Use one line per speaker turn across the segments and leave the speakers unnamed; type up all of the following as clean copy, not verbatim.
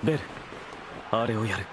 ベル、あれをやる。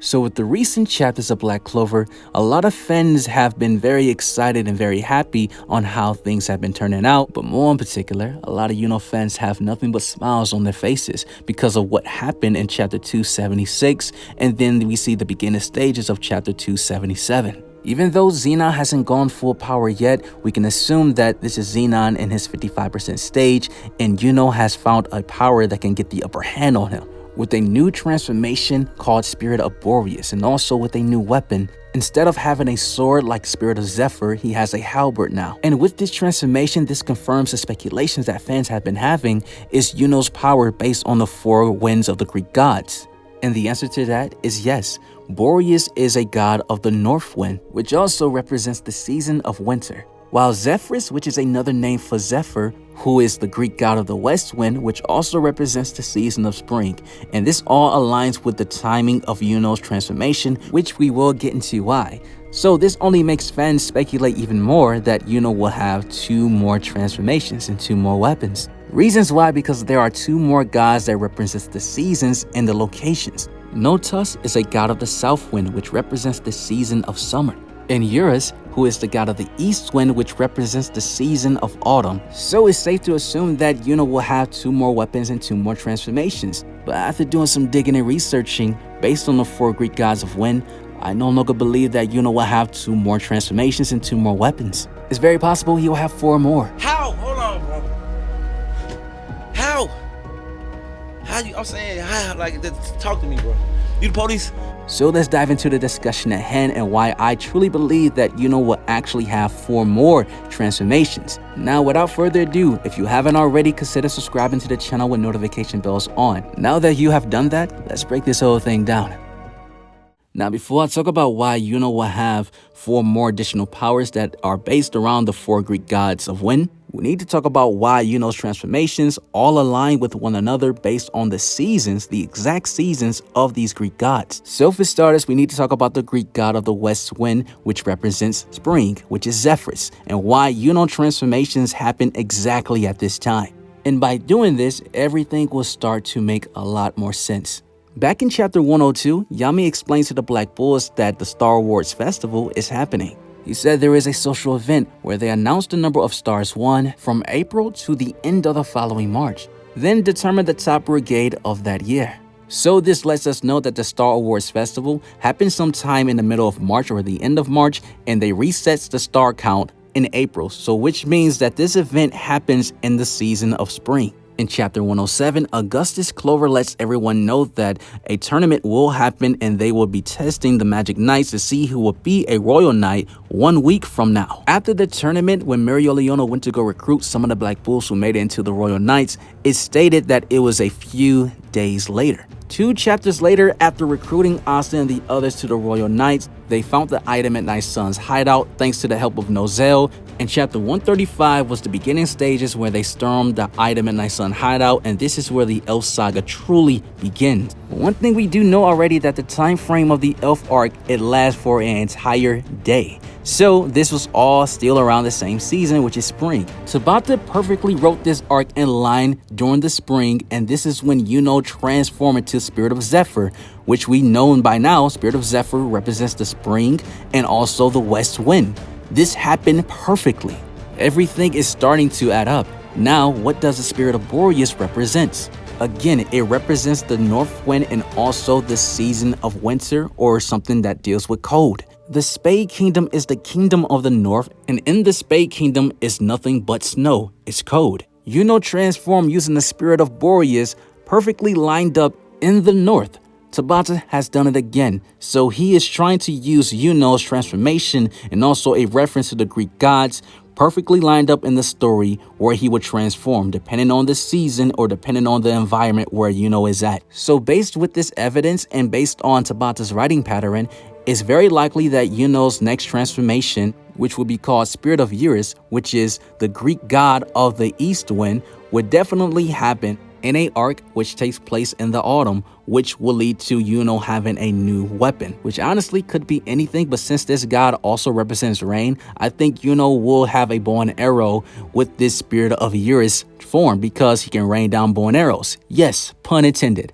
So with the recent chapters of Black Clover, a lot of fans have been very excited and very happy on how things have been turning out, but more in particular, a lot of Yuno fans have nothing but smiles on their faces because of what happened in chapter 276, and then we see the beginning stages of chapter 277. Even though Zenon hasn't gone full power yet, we can assume that this is Zenon in his 55% stage, and Yuno has found a power that can get the upper hand on him. With a new transformation called Spirit of Boreas, and also with a new weapon. Instead of having a sword like Spirit of Zephyr, he has a halberd now. And with this transformation, this confirms the speculations that fans have been having is Yuno's power based on the four winds of the Greek gods. And the answer to that is yes. Boreas is a god of the north wind, which also represents the season of winter. While Zephyrus, which is another name for Zephyr, who is the Greek god of the west wind, which also represents the season of spring. And this all aligns with the timing of Yuno's transformation, which we will get into why. So this only makes fans speculate even more that Yuno will have 2 more transformations and 2 more weapons. Reasons why, because there are 2 more gods that represents the seasons and the locations. Notus is a god of the south wind, which represents the season of summer. And Urus, who is the god of the east wind, which represents the season of autumn. So it's safe to assume that Yuno will have 2 more weapons and 2 more transformations. But after doing some digging and researching, based on the 4 Greek gods of wind, I no longer believe that Yuno will have 2 more transformations and 2 more weapons. It's very possible he will have 4 more.
How? Hold on, bro. How? How you? I'm saying, how? Like, talk to me, bro. You the police?
So let's dive into the discussion at hand and why I truly believe that Yuno will actually have 4 more transformations. Now, without further ado, if you haven't already, consider subscribing to the channel with notification bells on. Now that you have done that, let's break this whole thing down. Now, before I talk about why Yuno will have 4 more additional powers that are based around the 4 Greek gods of wind, we need to talk about why Yuno's transformations all align with one another based on the seasons, the exact seasons of these Greek gods. So for starters, we need to talk about the Greek god of the west wind, which represents spring, which is Zephyrus, and why Yuno transformations happen exactly at this time. And by doing this, everything will start to make a lot more sense. Back in chapter 102, Yami explains to the Black Bulls that the Star Wars Festival is happening. He said there is a social event where they announce the number of stars won from April to the end of the following March, then determine the top brigade of that year. So this lets us know that the Star Wars Festival happens sometime in the middle of March or the end of March, and they resets the star count in April, so which means that this event happens in the season of spring. In chapter 107, Augustus Clover lets everyone know that a tournament will happen and they will be testing the Magic Knights to see who will be a Royal Knight 1 week from now. After the tournament, when Mereoleona went to go recruit some of the Black Bulls who made it into the Royal Knights, it stated that it was a few days later. 2 chapters later, after recruiting Asta and the others to the Royal Knights, they found the item at Night Sun's hideout thanks to the help of Nozel, and chapter 135 was the beginning stages where they stormed the item at Night Sun hideout, and this is where the Elf Saga truly begins. One thing we do know already that the time frame of the Elf arc, it lasts for an entire day. So this was all still around the same season, which is spring. Tabata perfectly wrote this arc in line during the spring, and this is when Yuno transformed into Spirit of Zephyr, which we know by now Spirit of Zephyr represents the spring and also the west wind. This happened perfectly. Everything is starting to add up. Now, what does the Spirit of Boreas represent? Again, it represents the north wind and also the season of winter, or something that deals with cold. The Spade Kingdom is the kingdom of the north, and in the Spade Kingdom is nothing but snow. It's cold. Yuno transformed using the Spirit of Boreas, perfectly lined up in the north. Tabata has done it again, so he is trying to use Yuno's transformation and also a reference to the Greek gods, perfectly lined up in the story where he would transform depending on the season or depending on the environment where Yuno is at. So based with this evidence and based on Tabata's writing pattern, it's very likely that Yuno's next transformation, which would be called Spirit of Urus, which is the Greek god of the east wind, would definitely happen in a arc which takes place in the autumn, which will lead to Yuno having a new weapon, which honestly could be anything, but since this god also represents rain, I think Yuno will have a bow and arrow with this Spirit of Urus form because he can rain down bow and arrows. Yes, pun intended.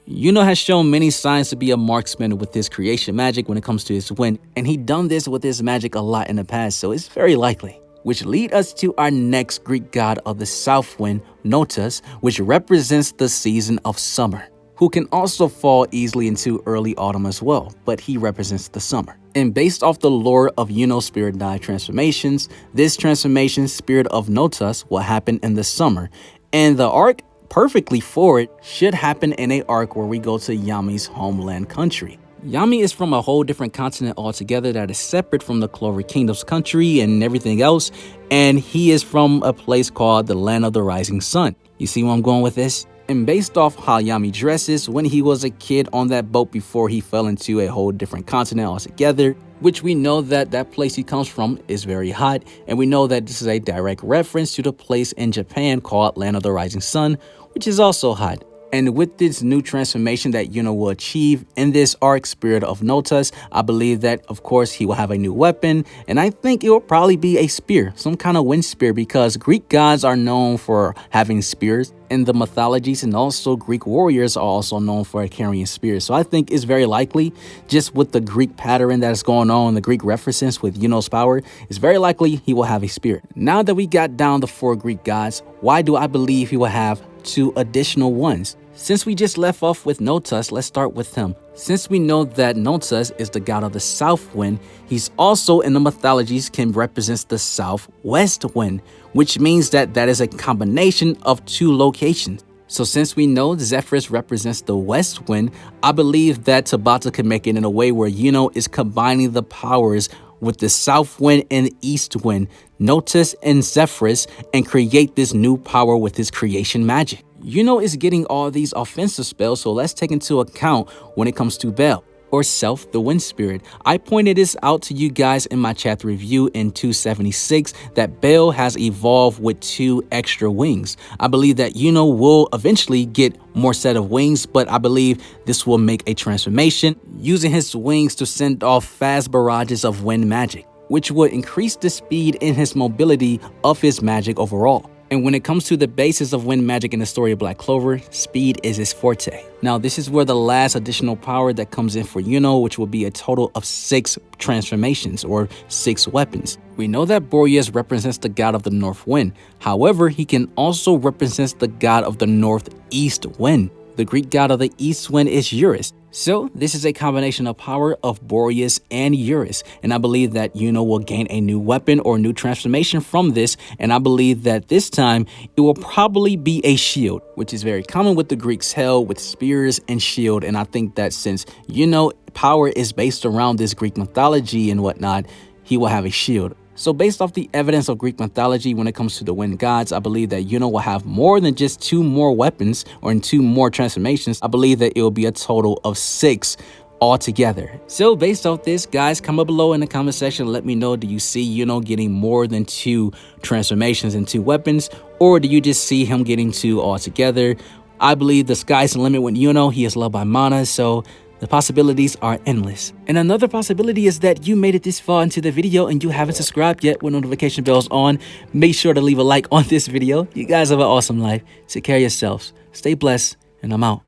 Yuno has shown many signs to be a marksman with his creation magic when it comes to his wind, and he done this with his magic a lot in the past, so it's very likely. Which lead us to our next Greek god of the south wind, Notus, which represents the season of summer, who can also fall easily into early autumn as well, but he represents the summer. And based off the lore of Yuno Spirit Dive transformations, this transformation, Spirit of Notus, will happen in the summer, and the arc perfectly for it should happen in a arc where we go to Yami's homeland country. Yami is from a whole different continent altogether that is separate from the Clover Kingdom's country and everything else, and he is from a place called the Land of the Rising Sun. You see where I'm going with this? And based off how Yami dresses when he was a kid on that boat before he fell into a whole different continent altogether, which we know that that place he comes from is very hot, and we know that this is a direct reference to the place in Japan called Land of the Rising Sun, which is also hot. And with this new transformation that Yuno will achieve in this arc, Spirit of Notus, I believe that, of course, he will have a new weapon. And I think it will probably be a spear, some kind of wind spear, because Greek gods are known for having spears in the mythologies, and also Greek warriors are also known for carrying spears. So I think it's very likely, just with the Greek pattern that's going on, the Greek references with Yuno's power, it's very likely he will have a spear. Now that we got down the 4 Greek gods, why do I believe he will have 2 additional ones? Since we just left off with Notus, let's start with him. Since we know that Notus is the god of the south wind, he's also in the mythologies can represent the southwest wind, which means that that is a combination of 2 locations. So since we know Zephyrus represents the west wind, I believe that Tabata can make it in a way where Yuno is combining the powers with the south wind and the east wind, Notus and Zephyrus, and create this new power with his creation magic. Yuno is getting all these offensive spells, so let's take into account when it comes to Bel, or Self, the Wind Spirit. I pointed this out to you guys in my chapter review in 276 that Bel has evolved with 2 extra wings. I believe that Yuno will eventually get more set of wings, but I believe this will make a transformation using his wings to send off fast barrages of wind magic, which would increase the speed and his mobility of his magic overall. And when it comes to the basis of wind magic in the story of Black Clover, speed is his forte. Now, this is where the last additional power that comes in for Yuno, which will be a total of 6 transformations or 6 weapons. We know that Boreas represents the god of the north wind. However, he can also represent the god of the northeast wind. The Greek god of the east wind is Urus. So this is a combination of power of Boreas and Urus, and I believe that Yuno will gain a new weapon or new transformation from this, and I believe that this time it will probably be a shield, which is very common with the Greeks held with spears and shield. And I think that since Yuno power is based around this Greek mythology and whatnot, he will have a shield. So based off the evidence of Greek mythology when it comes to the wind gods, I believe that Yuno will have more than just 2 more weapons or 2 more transformations. I believe that it will be a total of 6 altogether. So based off this, guys, comment below in the comment section. Let me know, do you see Yuno getting more than 2 transformations and 2 weapons? Or do you just see him getting 2 altogether? I believe the sky's the limit with Yuno. He is loved by Mana, so the possibilities are endless. And another possibility is that you made it this far into the video and you haven't subscribed yet with notification bells on. Make sure to leave a like on this video. You guys have an awesome life. Take care of yourselves. Stay blessed, and I'm out.